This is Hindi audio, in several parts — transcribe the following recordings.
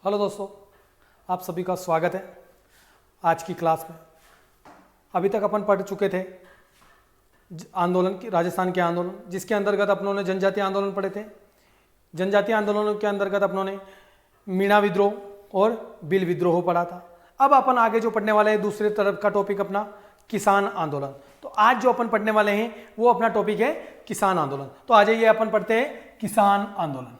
हेलो दोस्तों, आप सभी का स्वागत है आज की क्लास में। अभी तक अपन पढ़ चुके थे आंदोलन की, राजस्थान के आंदोलन, जिसके अंतर्गत अपनों ने जनजातीय आंदोलन पढ़े थे। जनजातीय आंदोलनों के अंतर्गत अपनों ने मीणा विद्रोह और बिल विद्रोह पढ़ा था। अब अपन आगे जो पढ़ने वाले हैं दूसरे तरफ का टॉपिक अपना किसान आंदोलन। तो आज जो अपन पढ़ने वाले हैं वो अपना टॉपिक है किसान आंदोलन। तो आ जाइए अपन पढ़ते हैं किसान आंदोलन।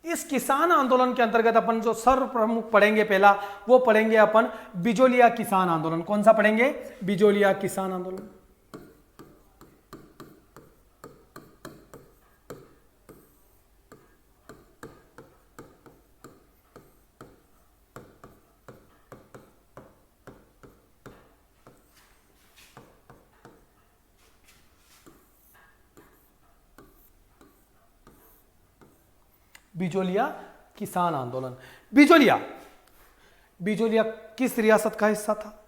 इस किसान आंदोलन के अंतर्गत अपन जो सर्वप्रमुख पढ़ेंगे, पहला वो पढ़ेंगे अपन बिजोलिया किसान आंदोलन। कौन सा पढ़ेंगे? बिजोलिया किसान आंदोलन। बिजोलिया किसान आंदोलन। बिजोलिया किस रियासत का हिस्सा था?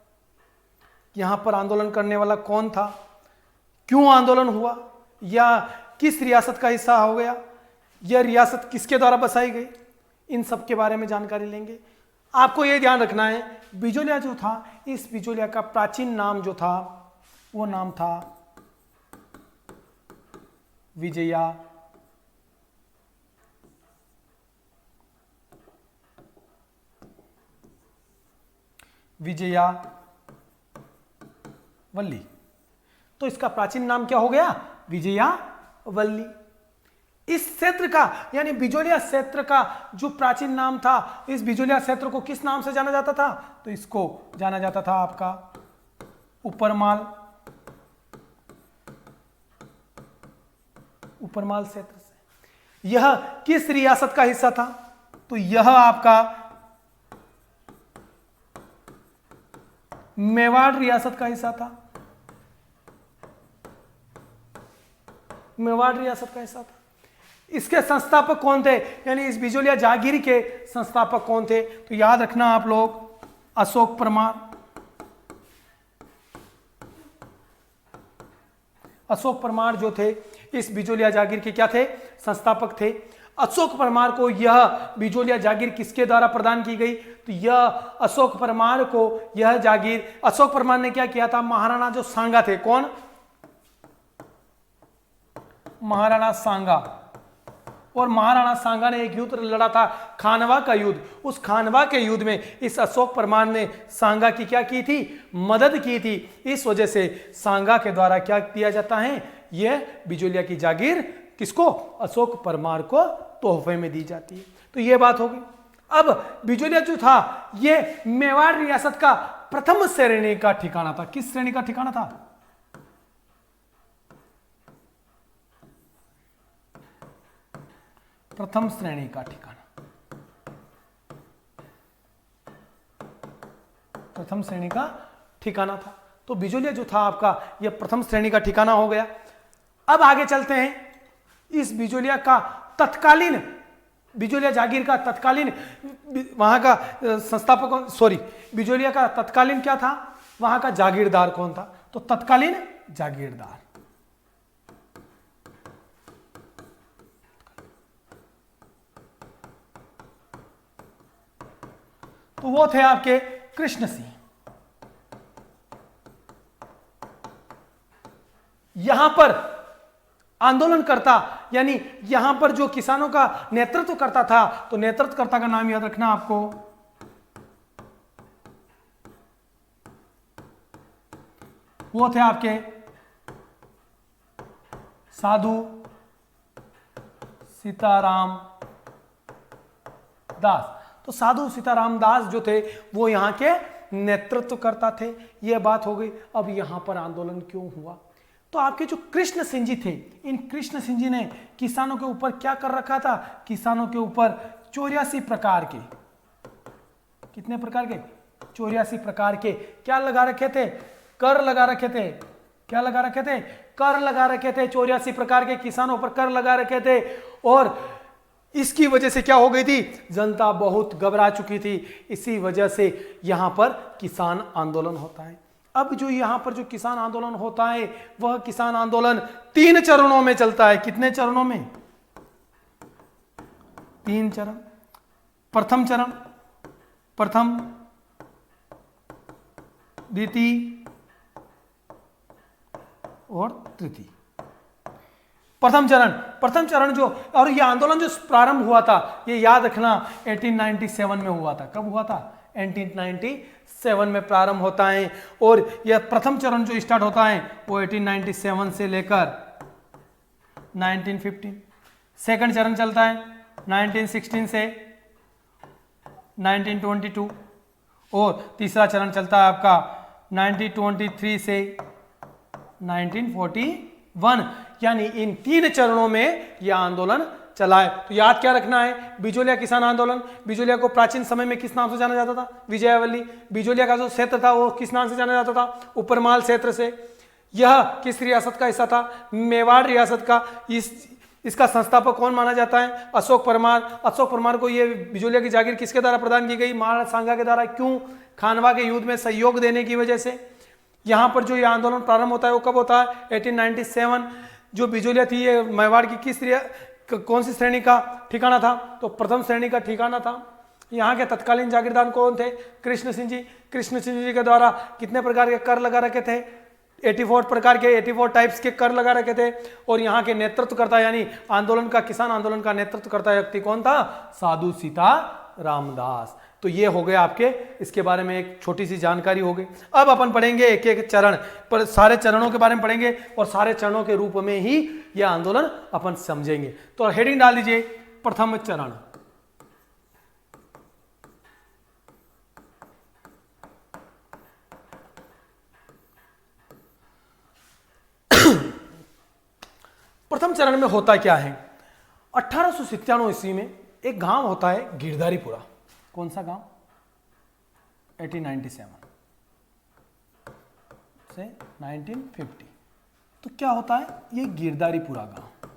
यहां पर आंदोलन करने वाला कौन था? क्यों आंदोलन हुआ? या किस रियासत का हिस्सा हो गया? यह रियासत किसके द्वारा बसाई गई? इन सब के बारे में जानकारी लेंगे। आपको यह ध्यान रखना है, बिजोलिया जो था, इस बिजोलिया का प्राचीन नाम जो था वो नाम था विजया। विजयावल्ली। तो इसका प्राचीन नाम क्या हो गया? विजयावल्ली। इस क्षेत्र का यानी बिजोलिया क्षेत्र का जो प्राचीन नाम था, इस बिजोलिया क्षेत्र को किस नाम से जाना जाता था? तो इसको जाना जाता था आपका उपरमाल। उपरमाल क्षेत्र से। यह किस रियासत का हिस्सा था? तो यह आपका मेवाड़ रियासत का हिस्सा था। मेवाड़ रियासत का हिस्सा था। इसके संस्थापक कौन थे? यानी इस बिजोलिया जागीर के संस्थापक कौन थे? तो याद रखना आप लोग, अशोक परमार। अशोक परमार जो थे इस बिजोलिया जागीर के क्या थे? संस्थापक थे। अशोक परमार को यह बिजोलिया जागीर किसके द्वारा प्रदान की गई? तो यह अशोक परमार को यह जागीर, अशोक परमार ने क्या किया था? महाराणा जो सांगा थे, कौन? महाराणा सांगा। और महाराणा सांगा ने एक युद्ध लड़ा था, खानवा का युद्ध। उस खानवा के युद्ध में इस अशोक परमार ने सांगा की क्या की थी? मदद की थी। इस वजह से सांगा के द्वारा क्या दिया जाता है? यह बिजोलिया की जागीर किसको? अशोक परमार को तोहफे में दी जाती है। तो यह बात होगी। अब बिजोलिया जो था यह मेवाड़ रियासत का प्रथम श्रेणी का ठिकाना था। किस श्रेणी का ठिकाना था? प्रथम श्रेणी का ठिकाना। प्रथम श्रेणी का ठिकाना था। तो बिजोलिया जो था आपका यह प्रथम श्रेणी का ठिकाना हो गया। अब आगे चलते हैं। इस बिजोलिया का तत्कालीन, बिजोलिया जागीर का तत्कालीन वहां का संस्थापक, बिजोलिया का तत्कालीन क्या था? वहां का जागीरदार कौन था? तो तत्कालीन जागीरदार तो वो थे आपके कृष्ण सिंह। यहां पर आंदोलनकर्ता यानी यहां पर जो किसानों का नेतृत्व करता था, तो नेतृत्वकर्ता का नाम याद रखना आपको, वो थे आपके साधु सीताराम दास। तो साधु सीताराम दास जो थे वो यहां के नेतृत्व करता थे। यह बात हो गई। अब यहां पर आंदोलन क्यों हुआ? तो आपके जो कृष्ण सिंह जी थे, इन कृष्ण सिंह जी ने किसानों के ऊपर क्या कर रखा था? किसानों के ऊपर 84 प्रकार के, कितने प्रकार के? 84 प्रकार के क्या लगा रखे थे? कर लगा रखे थे। क्या लगा रखे थे? कर लगा रखे थे। 84 प्रकार के किसानों पर कर लगा रखे थे। और इसकी वजह से क्या हो गई थी, जनता बहुत घबरा चुकी थी। इसी वजह से यहां पर किसान आंदोलन होता है। अब जो यहां पर जो किसान आंदोलन होता है वह किसान आंदोलन 3 चरणों में चलता है। कितने चरणों में? 3 चरण। प्रथम चरण, प्रथम, द्वितीय और तृतीय। प्रथम चरण जो, और यह आंदोलन जो प्रारंभ हुआ था, ये याद रखना 1897 में हुआ था। कब हुआ था? 1897 में प्रारंभ होता है। और यह प्रथम चरण जो स्टार्ट होता है वो 1897 से लेकर 1915। सेकंड चरण चलता है 1916 से 1922। और तीसरा चरण चलता है आपका 1923 से 1941। यानी इन 3 चरणों में यह आंदोलन चला है। तो याद क्या रखना है, बिजोलिया किसान आंदोलन। बिजोलिया को प्राचीन समय में किस नाम से जाना जाता था? विजयावली। बिजोलिया का जो क्षेत्र था वो किस नाम से जाना जाता था? ऊपरमाल क्षेत्र से। यह किस रियासत का हिस्सा था? मेवाड़ रियासत का। इसका संस्थापक कौन माना जाता है? अशोक परमार। अशोक परमार को यह बिजोलिया की जागीर किसके द्वारा प्रदान की गई? महाराणा सांगा के द्वारा। क्यों? खानवा के युद्ध में सहयोग देने की वजह से। यहां पर जो यह आंदोलन प्रारंभ होता है वो कब होता है? 1897। जो बिजोलिया थी ये मेवाड़ की कौन सी श्रेणी का ठिकाना था? तो प्रथम श्रेणी का ठिकाना था। यहाँ के तत्कालीन जागीरदार कौन थे? कृष्ण सिंह जी। कृष्ण सिंह जी के द्वारा कितने प्रकार के कर लगा रखे थे? 84 प्रकार के, 84 टाइप्स के कर लगा रखे थे। और यहाँ के नेतृत्व करता, यानी आंदोलन का, किसान आंदोलन का नेतृत्व करता व्यक्ति कौन था? साधु सीता रामदास। तो ये हो गए आपके, इसके बारे में एक छोटी सी जानकारी हो गई। अब अपन पढ़ेंगे एक एक चरण पर, सारे चरणों के बारे में पढ़ेंगे और सारे चरणों के रूप में ही यह आंदोलन अपन समझेंगे। तो हेडिंग डाल दीजिए, प्रथम चरण। प्रथम चरण में होता क्या है? 1897 ईस्वी में एक गांव होता है गिरधारीपुरा। कौन सा गांव? 1897 से 1950। तो क्या होता है? ये गिरधारीपुरा गांव।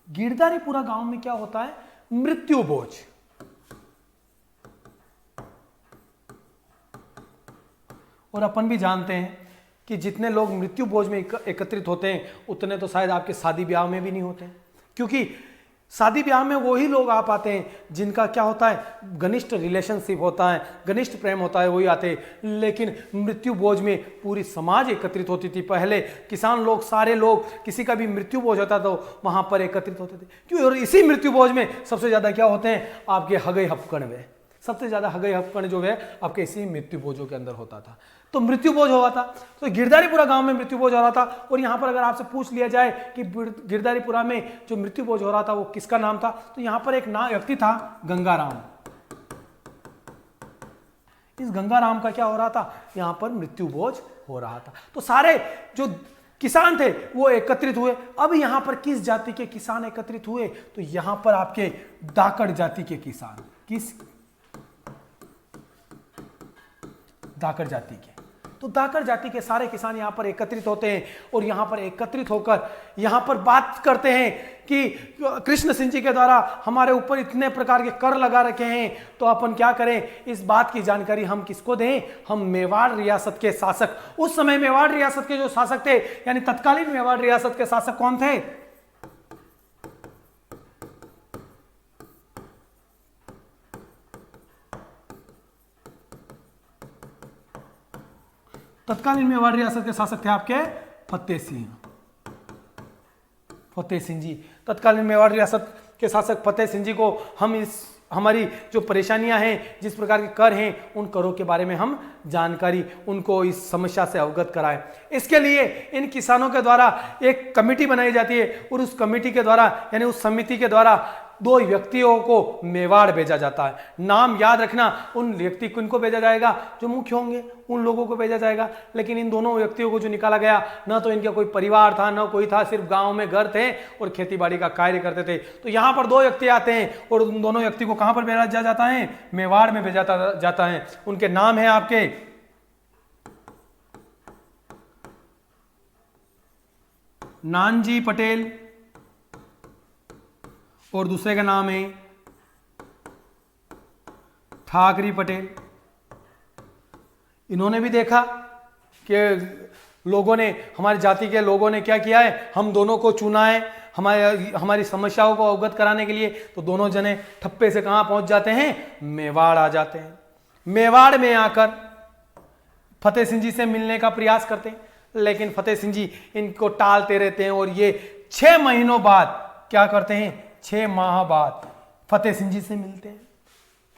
गिरधारीपुरा गांव में क्या होता है? मृत्यु भोज। और अपन भी जानते हैं कि जितने लोग मृत्यु भोज में एकत्रित होते हैं उतने तो शायद आपके शादी ब्याह में भी नहीं होते, क्योंकि शादी ब्याह में वही लोग आ पाते हैं जिनका क्या होता है? घनिष्ठ रिलेशनशिप होता है, घनिष्ठ प्रेम होता है, वही आते हैं। लेकिन मृत्यु भोज में पूरी समाज एकत्रित होती थी। पहले किसान लोग, सारे लोग, किसी का भी मृत्यु भोज होता तो वहां पर एकत्रित होते थे। क्यों? और इसी मृत्यु भोज में सबसे ज्यादा क्या होते हैं? आपके हगई हपकण वे। सबसे ज्यादा हगई हपकण जो है आपके इसी मृत्यु भोजों के अंदर होता था। तो मृत्यु भोज हुआ था। तो गिरधारीपुरा गांव में मृत्यु भोज हो रहा था। और यहां पर अगर आपसे पूछ लिया जाए कि गिरधारीपुरा में जो मृत्यु भोज हो रहा था वो किसका नाम था, तो यहां पर एक व्यक्ति था, गंगाराम। इस गंगाराम का क्या हो रहा था? यहां पर मृत्यु भोज हो रहा था। तो सारे जो किसान थे वो एकत्रित हुए। अब यहां पर किस जाति के किसान एकत्रित हुए? तो यहां पर आपके दाकड़ जाति के किसान। किस? दाकड़ जाति के। तो दाकड़ जाति के सारे किसान यहां पर एकत्रित होते हैं और यहां पर एकत्रित होकर यहां पर बात करते हैं कि कृष्ण सिंह जी के द्वारा हमारे ऊपर इतने प्रकार के कर लगा रखे हैं, तो अपन क्या करें? इस बात की जानकारी हम किसको दें? हम मेवाड़ रियासत के शासक, उस समय मेवाड़ रियासत के जो शासक थे, यानी तत्कालीन मेवाड़ रियासत के शासक कौन थे? तत्कालीन मेवाड़ रियासत के शासक थे आपके फतेह सिंह। फतेह सिंह जी, तत्कालीन मेवाड़ रियासत के शासक फतेह सिंह जी को हम हमारी जो परेशानियां हैं, जिस प्रकार के कर हैं, उन करों के बारे में हम जानकारी उनको इस समस्या से अवगत कराएं। इसके लिए इन किसानों के द्वारा एक कमेटी बनाई जाती है और उस कमेटी के द्वारा, यानी उस समिति के द्वारा 2 व्यक्तियों को मेवाड़ भेजा जाता है। नाम याद रखना, उन व्यक्ति को इनको भेजा जाएगा जो मुख्य होंगे, उन लोगों को भेजा जाएगा। लेकिन इन दोनों व्यक्तियों को जो निकाला गया, न तो इनका कोई परिवार था, न कोई था, सिर्फ गांव में घर थे और खेतीबाड़ी का कार्य करते थे। तो यहां पर 2 व्यक्ति आते हैं और उन दोनों व्यक्ति को कहां पर भेजा जाता है? मेवाड़ में भेजा जाता है। उनके नाम है आपके नानजी पटेल और दूसरे का नाम है ठाकरी पटेल। इन्होंने भी देखा कि लोगों ने, हमारी जाति के लोगों ने क्या किया है, हम दोनों को चुना है हमारी समस्याओं को अवगत कराने के लिए। तो दोनों जने ठप्पे से कहां पहुंच जाते हैं, मेवाड़ आ जाते हैं। मेवाड़ में आकर फतेह सिंह जी से मिलने का प्रयास करते हैं, लेकिन फतेह सिंह जी इनको टालते रहते हैं। और ये 6 महीनों बाद क्या करते हैं, 6 माह बाद फतेह सिंह जी से मिलते हैं।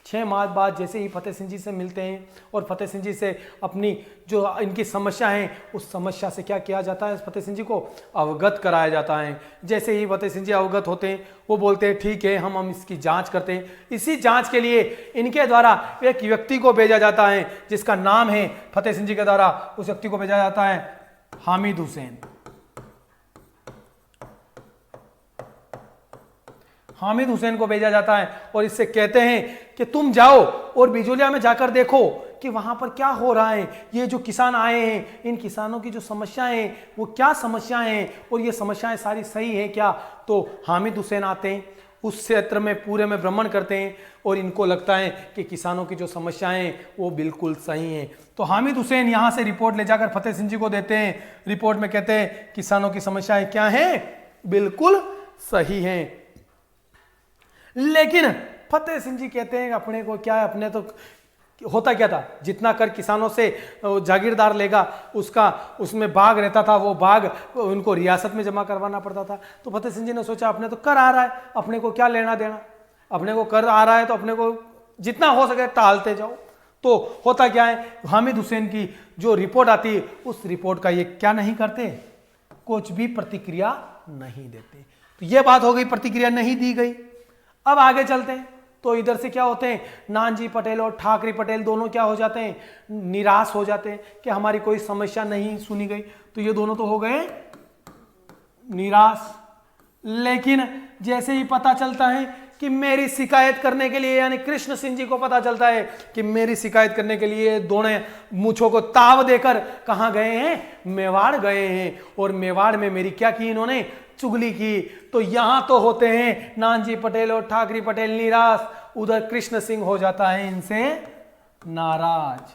6 माह बाद जैसे ही फतेह सिंह जी से मिलते हैं और फतेह सिंह जी से अपनी जो इनकी समस्या है उस समस्या से क्या किया जाता है, फतेह सिंह जी को अवगत कराया जाता है। जैसे ही फतेह सिंह जी अवगत होते हैं वो बोलते हैं ठीक है, हम इसकी जांच करते हैं। इसी जांच के लिए इनके द्वारा एक व्यक्ति को भेजा जाता है जिसका नाम है, फतेह सिंह जी के द्वारा उस व्यक्ति को भेजा जाता है हामिद हुसैन। हामिद हुसैन को भेजा जाता है और इससे कहते हैं कि तुम जाओ और बिजोलिया में जाकर देखो कि वहां पर क्या हो रहा है। ये जो किसान आए हैं, इन किसानों की जो समस्याएं हैं वो क्या समस्याएं हैं और ये समस्याएं सारी सही हैं क्या। तो हामिद हुसैन आते हैं, उस क्षेत्र में पूरे में भ्रमण करते हैं और इनको लगता है कि किसानों की जो समस्याएं हैं वो बिल्कुल सही हैं। तो हामिद हुसैन यहाँ से रिपोर्ट ले जाकर फतेह सिंह जी को देते हैं। रिपोर्ट में कहते हैं किसानों की समस्याएं क्या हैं, बिल्कुल सही हैं। लेकिन फतेह सिंह जी कहते हैं अपने को क्या है, अपने तो होता क्या था, जितना कर किसानों से जागीरदार लेगा उसमें भाग रहता था, वो भाग उनको रियासत में जमा करवाना पड़ता था। तो फतेह सिंह जी ने सोचा अपने तो कर आ रहा है, अपने को क्या लेना देना, अपने को कर आ रहा है तो अपने को जितना हो सके टालते जाओ। तो होता क्या है, हामिद हुसैन की जो रिपोर्ट आती है उस रिपोर्ट का ये क्या नहीं करते, कुछ भी प्रतिक्रिया नहीं देते। तो ये बात हो गई, प्रतिक्रिया नहीं दी गई। अब आगे चलते हैं तो इधर से क्या होते हैं, नानजी पटेल और ठाकरे पटेल दोनों क्या हो जाते हैं, निराश हो जाते हैं कि हमारी कोई समस्या नहीं सुनी गई। तो ये दोनों तो हो गए निराश। लेकिन जैसे ही पता चलता है कि मेरी शिकायत करने के लिए, यानी कृष्ण सिंह जी को पता चलता है कि मेरी शिकायत करने के लिए दोनों मूंछों को ताव देकर कहां गए हैं, मेवाड़ गए हैं। और मेवाड़ में मेरी क्या की, इन्होंने चुगली की। तो यहां तो होते हैं नानजी पटेल और ठाकरे पटेल निराश, उधर कृष्ण सिंह हो जाता है इनसे नाराज।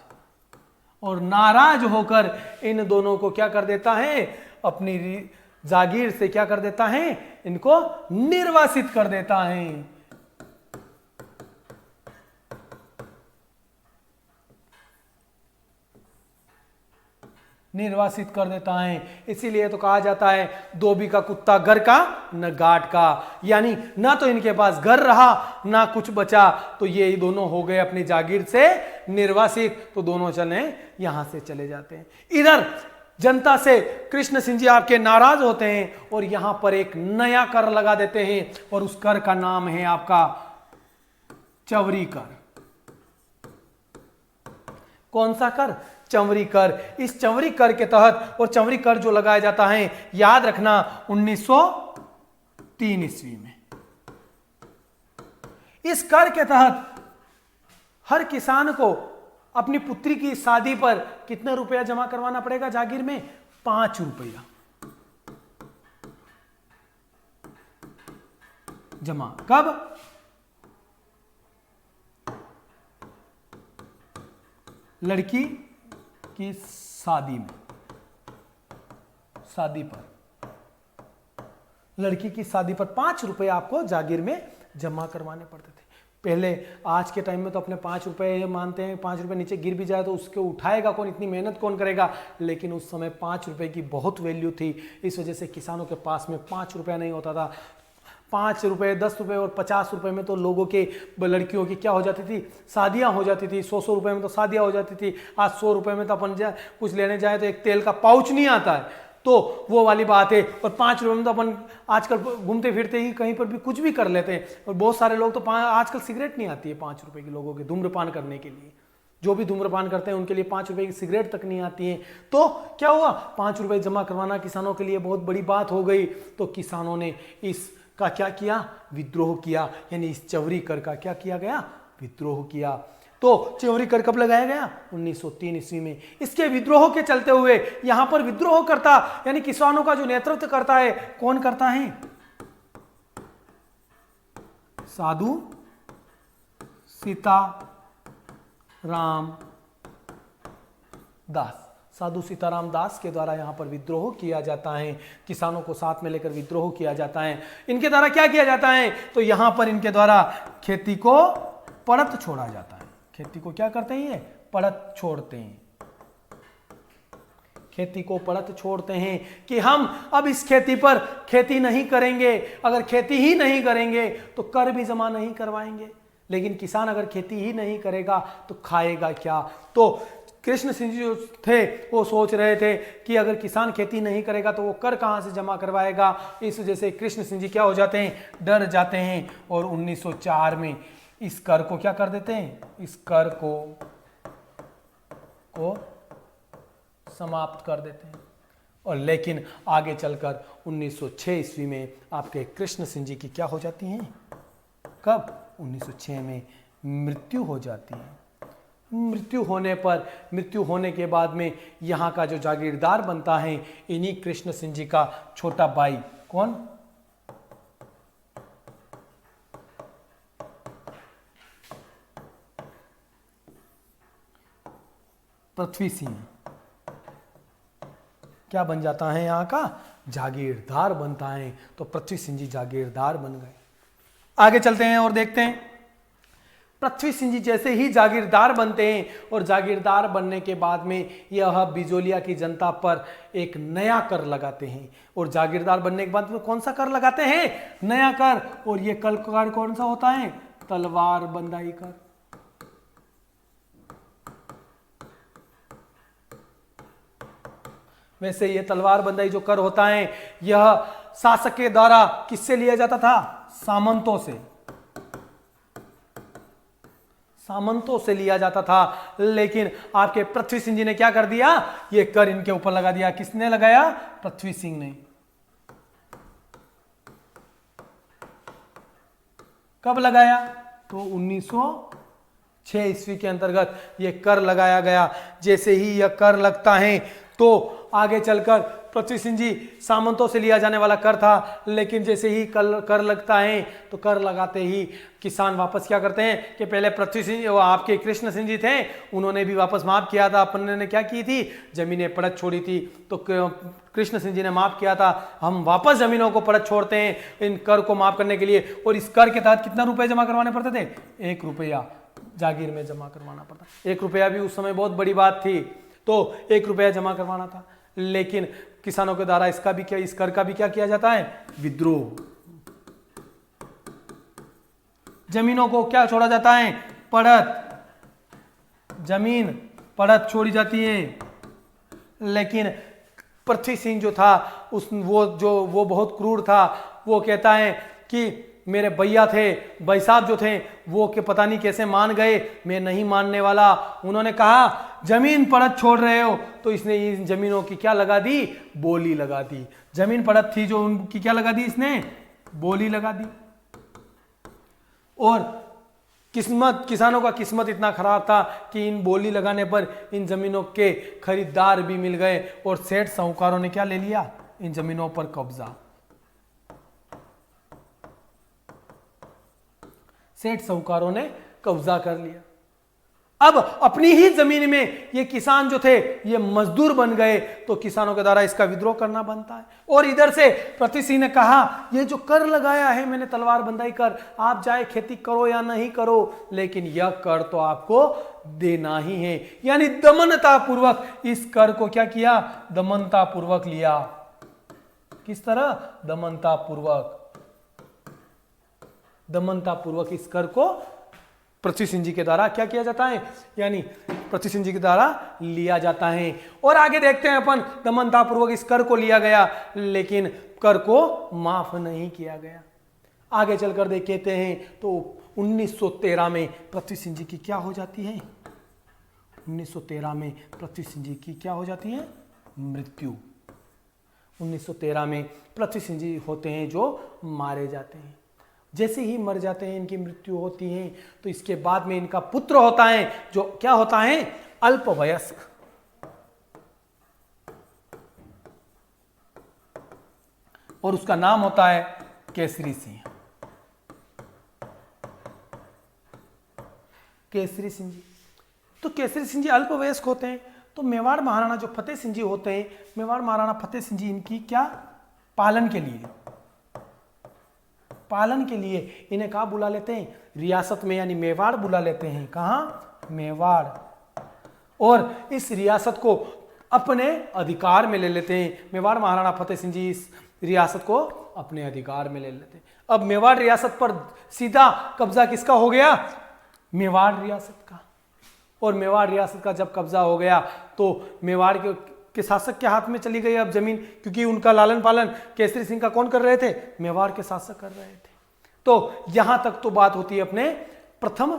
और नाराज होकर इन दोनों को क्या कर देता है, अपनी जागीर से क्या कर देता है, इनको निर्वासित कर देता है। निर्वासित कर देता है। इसीलिए तो कहा जाता है धोबी का कुत्ता घर का न गाट का, यानी ना तो इनके पास घर रहा ना कुछ बचा। तो ये दोनों हो गए अपनी जागीर से निर्वासित। तो दोनों चले यहां से चले जाते हैं। इधर जनता से कृष्ण सिंह जी आपके नाराज होते हैं और यहां पर एक नया कर लगा देते हैं और उस कर का नाम है आपका चवरी कर। कौन सा कर, चंवरी कर। इस चंवरी कर के तहत, और चंवरी कर जो लगाया जाता है याद रखना 1903 ईस्वी में, इस कर के तहत हर किसान को अपनी पुत्री की शादी पर कितने रुपया जमा करवाना पड़ेगा जागीर में, 5 रुपया जमा। कब, लड़की की शादी में, शादी पर, लड़की की शादी पर 5 रुपए आपको जागीर में जमा करवाने पड़ते थे। पहले, आज के टाइम में तो अपने 5 रुपए मानते हैं, 5 रुपए नीचे गिर भी जाए तो उसको उठाएगा कौन, इतनी मेहनत कौन करेगा। लेकिन उस समय 5 रुपए की बहुत वैल्यू थी। इस वजह से किसानों के पास में 5 रुपया नहीं होता था। 5 रुपए, 10 रुपए और 50 रुपए में तो लोगों के, लड़कियों की क्या हो जाती थी, शादियां हो जाती थी। 100 रुपए में तो शादियां हो जाती थी। आज 100 रुपए में तो अपन कुछ लेने जाए तो एक तेल का पाउच नहीं आता है। तो वो वाली बात है। और 5 रुपए में तो अपन आजकल घूमते फिरते ही कहीं पर भी कुछ भी कर लेते हैं। और बहुत सारे लोग तो आजकल सिगरेट नहीं आती है 5 रुपए की लोगों के धूम्रपान करने के लिए। जो भी धूम्रपान करते हैं उनके लिए 5 रुपए की सिगरेट तक नहीं आती है। तो क्या हुआ, 5 रुपए जमा करवाना किसानों के लिए बहुत बड़ी बात हो गई। तो किसानों ने इस का क्या किया, विद्रोह किया। यानी इस चवरी कर का क्या किया गया, विद्रोह किया। तो चवरी कर कब लगाया गया, 1903 ईस्वी में। इसके विद्रोह के चलते हुए यहां पर विद्रोह करता, यानी किसानों का जो नेतृत्व करता है, कौन करता है, साधु सीताराम दास, साधु सीताराम दास के द्वारा यहाँ पर विद्रोह किया जाता है, किसानों को साथ में लेकर विद्रोह किया जाता है। इनके द्वारा क्या किया जाता है, तो यहाँ पर इनके द्वारा खेती को पड़त छोड़ा जाता है। खेती को क्या करते हैं, ये पड़त छोड़ते हैं, खेती को पड़त छोड़ते हैं कि हम अब इस खेती पर खेती नहीं करेंगे। अगर खेती ही नहीं करेंगे तो कर भी जमा नहीं करवाएंगे, लेकिन किसान अगर खेती ही नहीं करेगा तो खाएगा क्या। तो कृष्ण सिंह जी जो थे वो सोच रहे थे कि अगर किसान खेती नहीं करेगा तो वो कर कहाँ से जमा करवाएगा। इस वजह से कृष्ण सिंह जी क्या हो जाते हैं, डर जाते हैं और 1904 में इस कर को क्या कर देते हैं, इस कर को समाप्त कर देते हैं। और लेकिन आगे चलकर 1906 ईस्वी में आपके कृष्ण सिंह जी की क्या हो जाती हैं, कब, 1906 में मृत्यु हो जाती है। मृत्यु होने के बाद में यहाँ का जो जागीरदार बनता है इन्हीं कृष्ण सिंह जी का छोटा भाई, कौन, पृथ्वी सिंह, क्या बन जाता है, यहाँ का जागीरदार बनता है। तो पृथ्वी सिंह जी जागीरदार बन गए। आगे चलते हैं और देखते हैं, पृथ्वी सिंह जी जैसे ही जागीरदार बनते हैं और जागीरदार बनने के बाद में यह बिजोलिया की जनता पर एक नया कर लगाते हैं। और जागीरदार बनने के बाद में कौन सा कर लगाते हैं, नया कर। और यह कर कौन सा होता है, तलवार बंदाई कर। वैसे ये तलवार बंदाई जो कर होता है यह शासक के द्वारा किससे लिया जाता था, सामंतों से लिया जाता था। लेकिन आपके पृथ्वी सिंह जी ने क्या कर दिया, ये कर इनके ऊपर लगा दिया। किसने लगाया, पृथ्वी सिंह ने। कब लगाया, तो 1906 ईस्वी के अंतर्गत यह कर लगाया गया। जैसे ही यह कर लगता है तो आगे चलकर पृथ्वी सिंह जी सामंतों से लिया जाने वाला कर था, लेकिन जैसे ही कर लगता है तो कर लगाते ही किसान वापस क्या करते हैं कि पहले पृथ्वी सिंह वो आपके कृष्ण सिंह जी थे उन्होंने भी वापस माफ किया था। अपन ने क्या की थी, जमीनें पड़त छोड़ी थी, तो कृष्ण सिंह जी ने माफ किया था। हम वापस जमीनों को पड़त छोड़ते हैं इन कर को माफ करने के लिए। और इस कर के तहत कितना रुपए जमा करवाने पड़ते थे, 1 रुपया जागीर में जमा करवाना पड़ता। 1 रुपया भी उस समय बहुत बड़ी बात थी, तो 1 रुपया जमा करवाना था। लेकिन किसानों के द्वारा इसका भी क्या, इस कर का भी क्या किया जाता है, विद्रोह। जमीनों को क्या छोड़ा जाता है, पड़त, जमीन पड़त छोड़ी जाती है। लेकिन पृथ्वी सिंह जो था वो बहुत क्रूर था। वो कहता है कि मेरे भैया थे, भाई साहब जो थे वो के पता नहीं कैसे मान गए, मैं नहीं मानने वाला। उन्होंने कहा जमीन पड़त छोड़ रहे हो, तो इसने इन जमीनों की क्या लगा दी, बोली लगा दी। जमीन पड़त थी जो उनकी क्या लगा दी, इसने बोली लगा दी। और किसानों का किस्मत इतना खराब था कि इन बोली लगाने पर इन जमीनों के खरीदार भी मिल गए और सेठ साहूकारों ने क्या ले लिया, इन जमीनों पर कब्जा। सेठ साहूकारों ने कब्जा कर लिया। अब अपनी ही जमीन में ये किसान जो थे ये मजदूर बन गए, तो किसानों के द्वारा इसका विद्रोह करना बनता है। और इधर से पृथ्वी सिंह ने कहा ये जो कर लगाया है मैंने तलवार बंदाई कर, आप चाहे खेती करो या नहीं करो, लेकिन यह कर तो आपको देना ही है। यानी दमनता पूर्वक इस कर को क्या किया, दमनता पूर्वक लिया। किस तरह, दमनता पूर्वक इस कर को पृथ्वी सिंह जी के द्वारा क्या किया जाता है, यानी पृथ्वी सिंह जी के द्वारा लिया जाता है। और आगे देखते हैं अपन, दमनता पूर्वक इस कर को लिया गया, लेकिन कर को माफ नहीं किया गया। आगे चलकर देखते हैं तो 1913 में पृथ्वी सिंह जी की क्या हो जाती है, 1913 में पृथ्वी सिंह जी की क्या हो जाती है, मृत्यु। 1913 में पृथ्वी सिंह जी होते हैं जो मारे जाते हैं। जैसे ही मर जाते हैं, इनकी मृत्यु होती है, तो इसके बाद में इनका पुत्र होता है जो क्या होता है, अल्पवयस्क। और उसका नाम होता है केसरी सिंह। केसरी सिंह जी। तो केसरी सिंह जी अल्पवयस्क होते हैं, तो मेवाड़ महाराणा जो फतेह सिंह जी होते हैं, मेवाड़ महाराणा फतेह सिंह जी इनकी क्या पालन के लिए इन्हें कहाँ बुला लेते हैं, रियासत में, यानी मेवाड़ बुला लेते हैं। कहाँ, मेवाड़। और इस रियासत को अपने अधिकार में ले लेते हैं। मेवाड़ महाराणा फतेह सिंह जी इस रियासत को अपने अधिकार में ले लेते हैं। अब मेवाड़ रियासत पर सीधा कब्जा किसका हो गया, मेवाड़ रियासत का। और मेवाड़ रियासत का जब कब्जा हो गया तो मेवाड़ के शासक के हाथ में चली गई अब जमीन, क्योंकि उनका लालन पालन केसरी सिंह का कौन कर रहे थे, मेवाड़ के शासक कर रहे थे। तो यहां तक तो बात होती है अपने प्रथम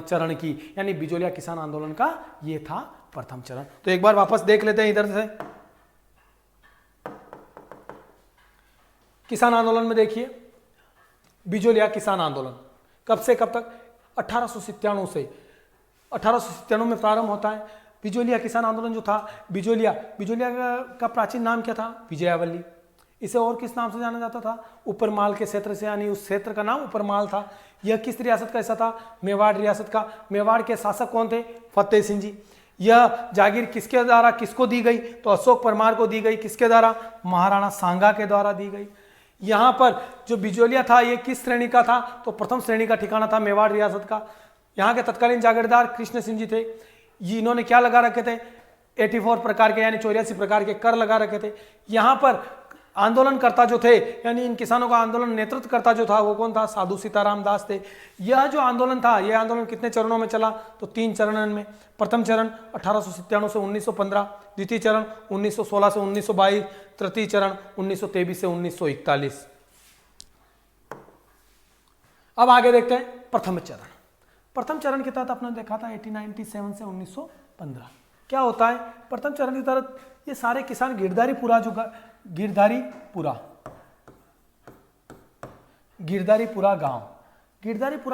चरण की, यानी बिजोलिया किसान आंदोलन का ये था प्रथम चरण। तो एक बार वापस देख लेते हैं इधर से। किसान आंदोलन में देखिए, बिजोलिया किसान आंदोलन कब से कब तक, 1897 से 1897 में प्रारंभ होता है। बिजोलिया किसान आंदोलन जो था, बिजोलिया का प्राचीन नाम क्या था, विजयावली। इसे और किस नाम से जाना जाता था, उपरमाल के क्षेत्र से, यानी उस क्षेत्र का नाम उपरमाल था। यह किस रियासत का हिस्सा था, मेवाड़ रियासत का। मेवाड़ के शासक कौन थे, फतेह सिंह जी। यह जागीर किसके द्वारा किसको दी गई, तो अशोक परमार को दी गई। किसके द्वारा, महाराणा सांगा के द्वारा दी गई। यहाँ पर जो बिजोलिया था ये किस श्रेणी का था, तो प्रथम श्रेणी का ठिकाना था मेवाड़ रियासत का। यहाँ के तत्कालीन जागीरदार कृष्ण सिंह जी थे। इन्होंने क्या लगा रखे थे, 84 प्रकार के, यानी 84 प्रकार के कर लगा रखे थे। यहाँ पर आंदोलनकर्ता जो थे, यानी इन किसानों का आंदोलन नेतृत्व करता जो था वो कौन था, साधु सीताराम दास थे। यह जो आंदोलन था, यह आंदोलन कितने चरणों में चला, तो 3 चरणों में। प्रथम चरण 1897 से 1915, द्वितीय चरण 1916 से 1922, तृतीय चरण 1923 से 1941। अब आगे देखते हैं प्रथम चरण। प्रथम चरण के तहत आपने देखा था 1897 से 1915 क्या होता है। प्रथम चरण के तहत ये सारे किसान गिरधारीपुरा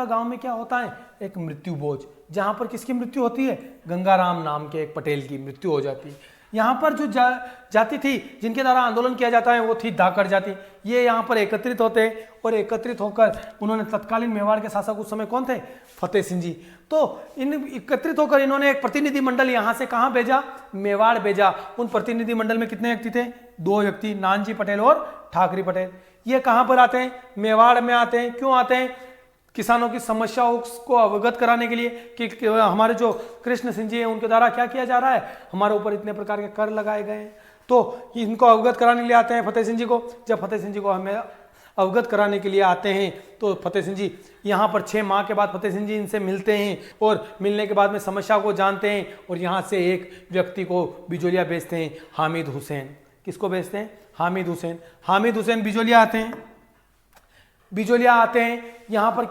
गांव में क्या होता है, एक मृत्यु भोज, जहां पर किसकी मृत्यु होती है, गंगाराम नाम के एक पटेल की मृत्यु हो जाती है। यहाँ पर जो जाति थी जिनके द्वारा आंदोलन किया जाता है वो थी धाकड़ जाति। ये यहाँ पर एकत्रित होते हैं और एकत्रित होकर उन्होंने तत्कालीन मेवाड़ के शासक उस समय कौन थे, फतेह सिंह जी। तो इन एकत्रित होकर इन्होंने एक प्रतिनिधि मंडल यहाँ से कहाँ भेजा, मेवाड़ भेजा। उन प्रतिनिधि मंडल में कितने व्यक्ति थे, 2 व्यक्ति, नानजी पटेल और ठाकरी पटेल। ये कहाँ पर आते हैं, मेवाड़ में आते हैं। क्यों आते हैं, किसानों की समस्याओं को अवगत कराने के लिए कि हमारे जो कृष्ण सिंह जी हैं उनके द्वारा क्या किया जा रहा है, हमारे ऊपर इतने प्रकार के कर लगाए गए हैं। तो इनको अवगत कराने के लिए आते हैं फतेह सिंह जी को। जब फतेह सिंह जी को हमें अवगत कराने के लिए आते हैं तो फतेह सिंह जी यहाँ पर 6 माह के बाद फतेह सिंह जी इनसे मिलते हैं और मिलने के बाद में समस्या को जानते हैं और यहाँ से एक व्यक्ति को बिजोलिया भेजते हैं, हामिद हुसैन। किसको भेजते हैं, हामिद हुसैन बिजोलिया आते हैं। बिजोलिया आते हैं, यहाँ पर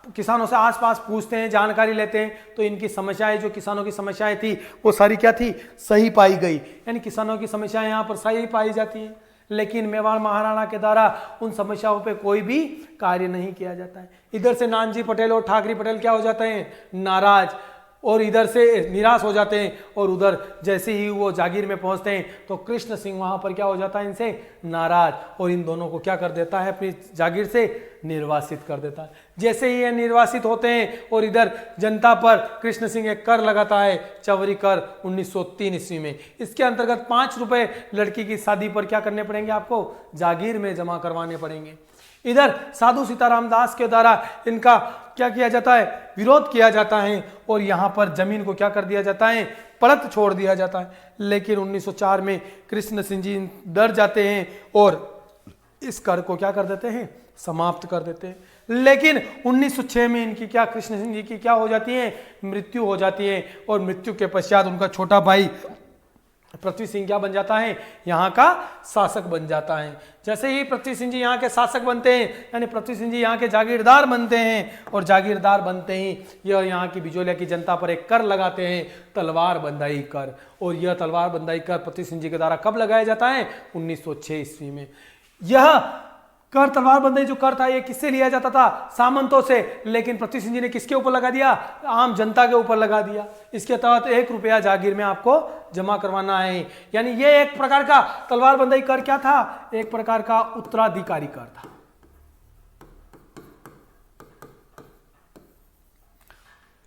किसानों से आसपास पूछते हैं, जानकारी लेते हैं। तो इनकी समस्याएं, जो किसानों की समस्याएं थी वो सारी क्या थी, सही पाई गई। यानी किसानों की समस्याएं यहाँ पर सही पाई जाती हैं, लेकिन मेवाड़ महाराणा के द्वारा उन समस्याओं पे कोई भी कार्य नहीं किया जाता है। इधर से नानजी पटेल और ठाकरी पटेल क्या हो जाते हैं, नाराज, और इधर से निराश हो जाते हैं। और उधर जैसे ही वो जागीर में पहुंचते हैं तो कृष्ण सिंह वहां पर क्या हो जाता है, इनसे नाराज, और इन दोनों को क्या कर देता है, अपनी जागीर से निर्वासित कर देता है। जैसे ही ये निर्वासित होते हैं और इधर जनता पर कृष्ण सिंह एक कर लगाता है, चवरी कर 1903 ईस्वी में। इसके अंतर्गत 5 रुपए लड़की की शादी पर क्या करने पड़ेंगे, आपको जागीर में जमा करवाने पड़ेंगे। इधर साधु सीताराम दास के द्वारा इनका क्या किया जाता है, विरोध किया जाता है और यहाँ पर जमीन को क्या कर दिया जाता है, पलट छोड़ दिया जाता है। लेकिन 1904 में कृष्ण सिंह जी डर जाते हैं और इस कर को क्या कर देते हैं, समाप्त कर देते हैं। लेकिन 1906 में इनकी क्या, कृष्ण सिंह जी की क्या हो जाती है, मृत्यु हो जाती है। और मृत्यु के पश्चात उनका छोटा भाई पृथ्वी सिंह क्या बन जाता है, यहाँ का शासक बन जाता है। जैसे ही पृथ्वी सिंह जी यहाँ के शासक बनते हैं, यानी पृथ्वी सिंह जी यहाँ के जागीरदार बनते हैं, और जागीरदार बनते ही यह यहाँ की बिजोलिया की जनता पर एक कर लगाते हैं, तलवार बंदाई कर। और यह तलवार बंदाई कर पृथ्वी सिंह जी के द्वारा कब लगाया जाता है, 1906 ईस्वी में। यह कर, तलवार बंदाई जो कर था, ये किससे लिया जाता था, सामंतों से। लेकिन पृथ्वी सिंह जी ने किसके ऊपर लगा दिया, आम जनता के ऊपर लगा दिया। इसके तहत 1 रुपया जागीर में आपको जमा करवाना है। यानी ये एक प्रकार का तलवार बंदाई कर क्या था, एक प्रकार का उत्तराधिकारी कर था।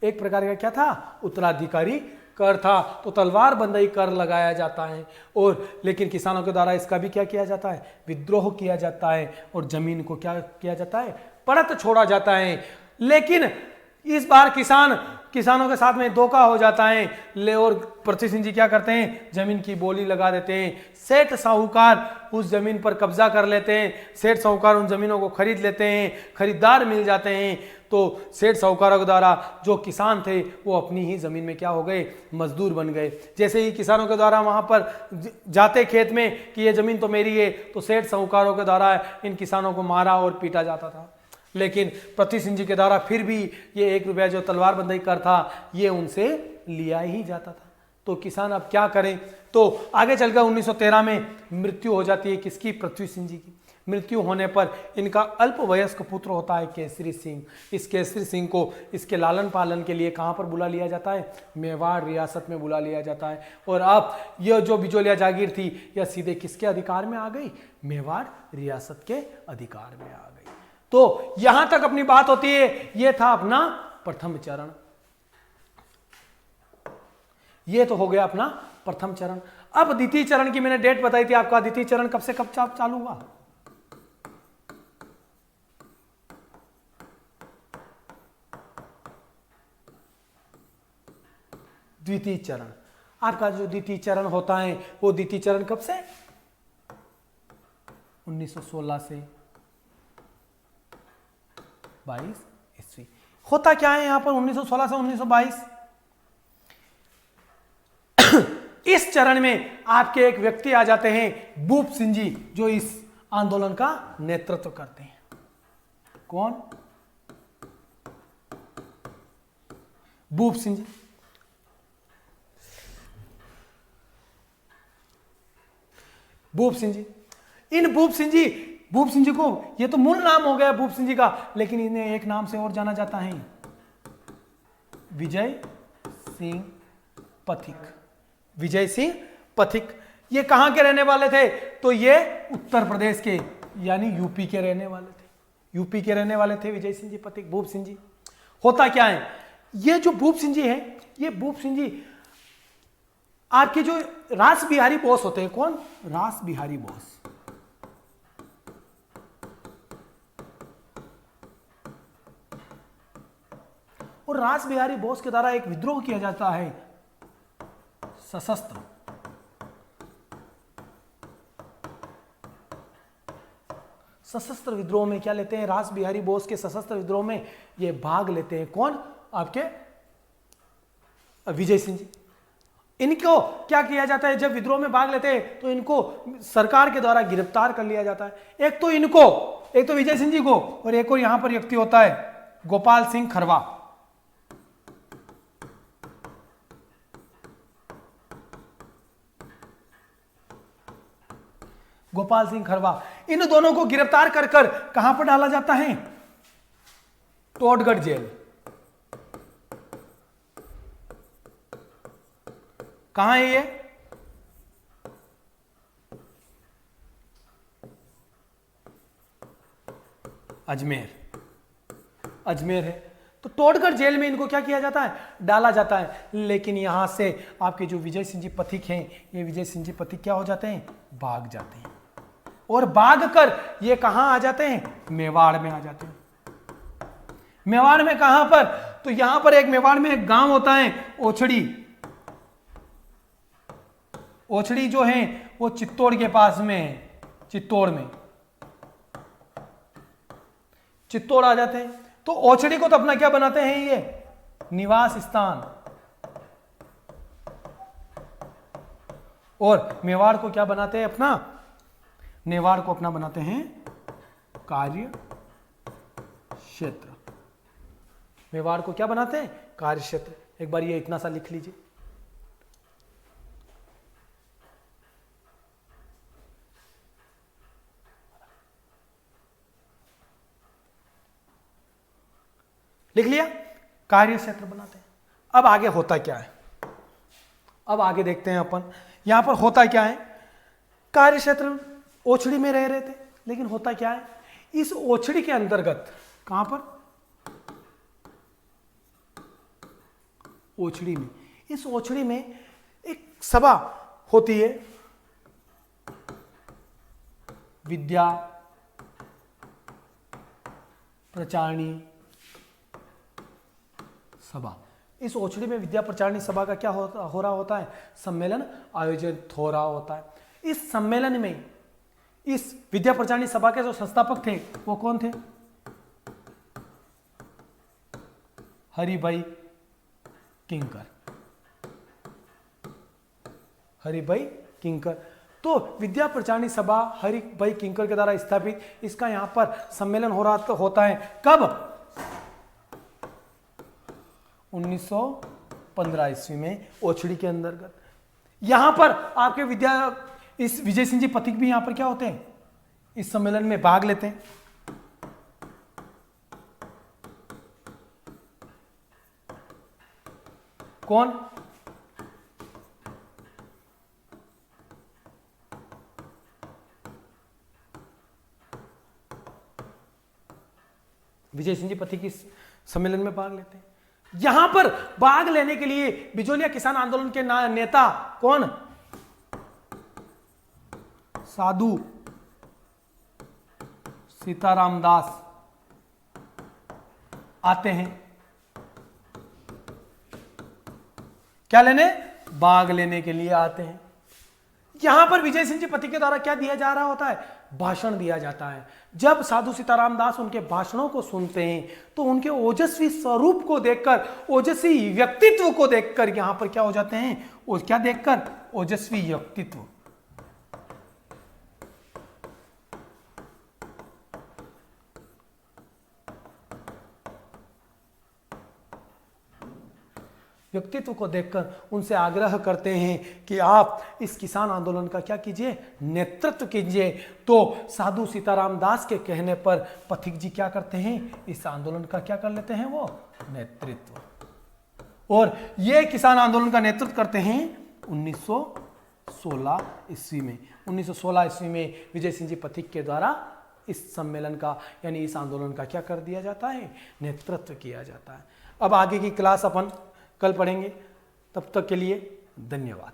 एक प्रकार का क्या था, उत्तराधिकारी कर था। तो तलवार बंदी कर लगाया जाता है, और लेकिन किसानों के द्वारा इसका भी क्या किया जाता है, विद्रोह किया जाता है, और जमीन को क्या किया जाता है, परत छोड़ा जाता है। लेकिन इस बार किसानों के साथ में धोखा हो जाता है, और पृथ्वी सिंह जी क्या करते हैं, जमीन की बोली लगा देते हैं। सेठ साहूकार उस जमीन पर कब्जा कर लेते हैं, सेठ साहूकार उन जमीनों को खरीद लेते हैं, खरीदार मिल जाते हैं। तो सेठ साहूकारों के द्वारा जो किसान थे वो अपनी ही जमीन में क्या हो गए, मजदूर बन गए। जैसे ही किसानों के द्वारा वहां पर जाते खेत में कि ये जमीन तो मेरी है, तो सेठ साहूकारों के द्वारा इन किसानों को मारा और पीटा जाता था। लेकिन पृथ्वी सिंह जी के द्वारा फिर भी ये 1 रुपया जो तलवार बंदी कर था ये उनसे लिया ही जाता था। तो किसान अब क्या करें। तो आगे चलकर 1913 में मृत्यु हो जाती है किसकी, पृथ्वी सिंह जी की। मृत्यु होने पर इनका अल्पवयस्क पुत्र होता है केसरी सिंह। इस केसरी सिंह को इसके लालन पालन के लिए कहाँ पर बुला लिया जाता है, मेवाड़ रियासत में बुला लिया जाता है। और अब यह जो बिजोलिया जागीर थी यह सीधे किसके अधिकार में आ गई, मेवाड़ रियासत के अधिकार में आ गई। तो यहां तक अपनी बात होती है। यह था अपना प्रथम चरण, यह तो हो गया अपना प्रथम चरण। अब द्वितीय चरण की मैंने डेट बताई थी आपका, द्वितीय चरण कब से कब चालू हुआ, द्वितीय चरण। आपका जो द्वितीय चरण होता है वो द्वितीय चरण कब से, 1916 से 22 ईस्वी। होता क्या है यहां पर 1916 से 1922, इस चरण में आपके एक व्यक्ति आ जाते हैं भूप सिंह जी, जो इस आंदोलन का नेतृत्व करते हैं। कौन, भूप सिंह जी। भूप सिंह जी, इन भूप सिंह जी को, ये तो मूल नाम हो गया भूप सिंह जी का, लेकिन इन्हें एक नाम से और जाना जाता है, विजय सिंह पथिक। विजय सिंह पथिक ये कहां के रहने वाले थे, तो ये उत्तर प्रदेश के यानी यूपी के रहने वाले थे, यूपी के रहने वाले थे विजय सिंह जी पथिक, भूप सिंह जी। होता क्या है, ये जो भूप सिंह जी हैं, ये भूप सिंह जी आपके जो रास बिहारी बोस होते हैं, कौन, रास बिहारी बोस। और रास बिहारी बोस के द्वारा एक विद्रोह किया जाता है, सशस्त्र। सशस्त्र विद्रोह में क्या लेते हैं, रास बिहारी बोस के सशस्त्र विद्रोह में ये भाग लेते हैं, कौन, आपके विजय सिंह जी। इनको क्या किया जाता है, जब विद्रोह में भाग लेते हैं तो इनको सरकार के द्वारा गिरफ्तार कर लिया जाता है। एक तो विजय सिंह जी को, और एक और यहां पर व्यक्ति होता है गोपाल सिंह खरवा। गोपाल सिंह खरवा, इन दोनों को गिरफ्तार कर कहां पर डाला जाता है, टोडगढ़ जेल। कहां है ये, अजमेर है। तो टोडगढ़ जेल में इनको क्या किया जाता है, डाला जाता है। लेकिन यहां से आपके जो विजय सिंह जी पथिक हैं, ये विजय सिंह जी पथिक क्या हो जाते हैं, भाग जाते हैं, और भाग कर ये कहां आ जाते हैं, मेवाड़ में आ जाते हैं। मेवाड़ में कहां पर, तो यहां पर एक मेवाड़ में एक गांव होता है ओछड़ी। ओछड़ी जो है वो चित्तौड़ के पास में है, चित्तौड़ में, चित्तौड़ आ जाते हैं। तो ओछड़ी को तो अपना क्या बनाते हैं, ये निवास स्थान, और मेवाड़ को क्या बनाते हैं, अपना मेवाड़ को अपना बनाते हैं कार्य क्षेत्र। मेवाड़ को क्या बनाते हैं, कार्य क्षेत्र। एक बार ये इतना सा लिख लीजिए, लिख लिया, कार्य क्षेत्र बनाते हैं। अब आगे होता क्या है, अब आगे देखते हैं अपन, यहां पर होता क्या है। कार्य क्षेत्र ओछड़ी में रह रहे थे, लेकिन होता क्या है, इस ओछड़ी के अंतर्गत कहां पर, ओछड़ी में, इस ओछड़ी में एक सभा होती है, विद्या प्रचारिणी सभा। इस ओछड़ी में विद्या प्रचारिणी सभा का क्या हो रहा होता है, सम्मेलन आयोजित हो रहा होता है। इस सम्मेलन में इस विद्या प्रचारिणी सभा के जो संस्थापक थे वो कौन थे, हरिभाई किंकर, हरिभाई किंकर। तो विद्या प्रचारिणी सभा हरिभाई किंकर के द्वारा स्थापित, इसका यहां पर सम्मेलन हो रहा होता है कब, 1915 ईस्वी में ओछड़ी के अंतर्गत। यहां पर आपके इस विजय सिंह जी पथिक भी यहां पर क्या होते हैं, इस सम्मेलन में भाग लेते हैं। कौन, विजय सिंह जी पथिक इस सम्मेलन में भाग लेते हैं। यहां पर भाग लेने के लिए बिजोलिया किसान आंदोलन के नेता कौन, साधु सीताराम दास आते हैं, क्या लेने, भाग लेने के लिए आते हैं। यहां पर विजय सिंह जी पथिक के द्वारा क्या दिया जा रहा होता है, भाषण दिया जाता है। जब साधु सीताराम दास उनके भाषणों को सुनते हैं तो उनके ओजस्वी स्वरूप को देखकर, ओजस्वी व्यक्तित्व को देखकर यहां पर क्या हो जाते हैं, क्या देखकर, ओजस्वी व्यक्तित्व। व्यक्तित्व को देखकर उनसे आग्रह करते हैं कि आप इस किसान आंदोलन का क्या कीजिए, नेतृत्व कीजिए। तो साधु सीताराम दास के कहने पर पथिक जी क्या करते हैं, इस आंदोलन का क्या कर लेते हैं, वो नेतृत्व। और ये किसान आंदोलन का नेतृत्व करते हैं 1916 ईस्वी में। 1916 ईस्वी में विजय सिंह जी पथिक के द्वारा इस सम्मेलन का यानी इस आंदोलन का क्या कर दिया जाता है, नेतृत्व किया जाता है। अब आगे की क्लास अपन कल पढ़ेंगे, तब तक के लिए धन्यवाद।